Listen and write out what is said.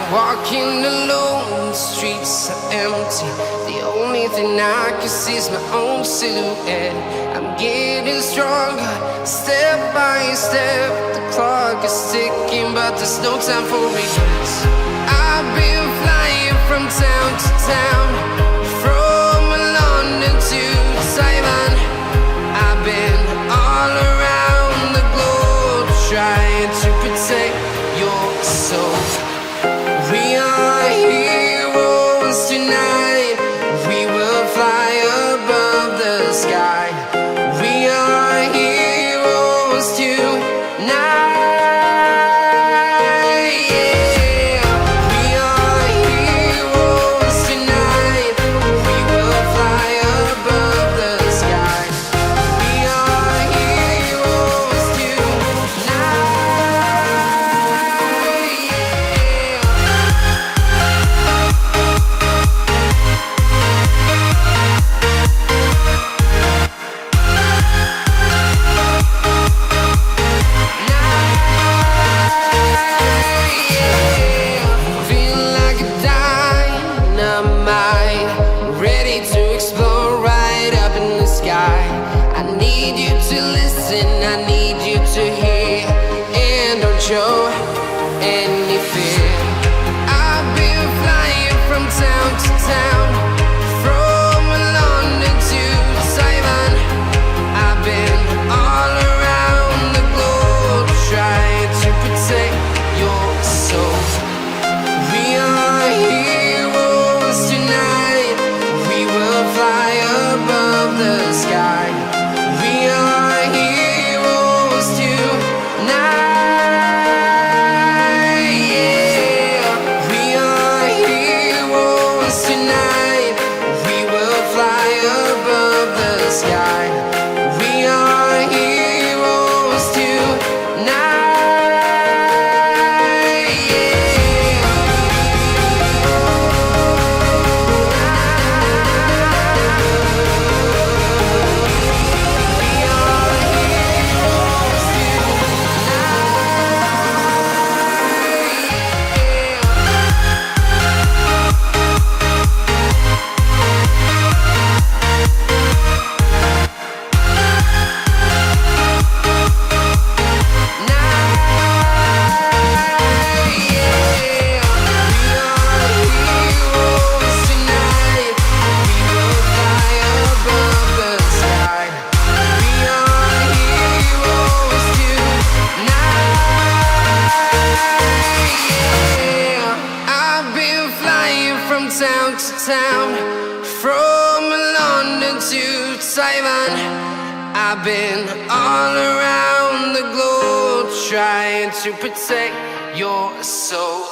Walking alone, the streets are empty. The only thing I can see is my own silhouette. I'm getting stronger, step by step. The clock is ticking, but there's no time for regrets. I've been flying from town to town, from London to Taiwan. I've been all around the globe, trying to protect your soul. We are heroes tonight. We will fly above the sky. We are heroes tonight. Yeah. We are heroes tonight. We will fly above the sky. We are heroes tonight. Show any fear. I've been flying from town to town, from London to Taiwan. I've been all around the globe, trying to protect your soul. We are heroes tonight. We will fly above the sky. We are heroes tonight. Town to town, from London to Taiwan. I've been all around the globe, trying to protect your soul.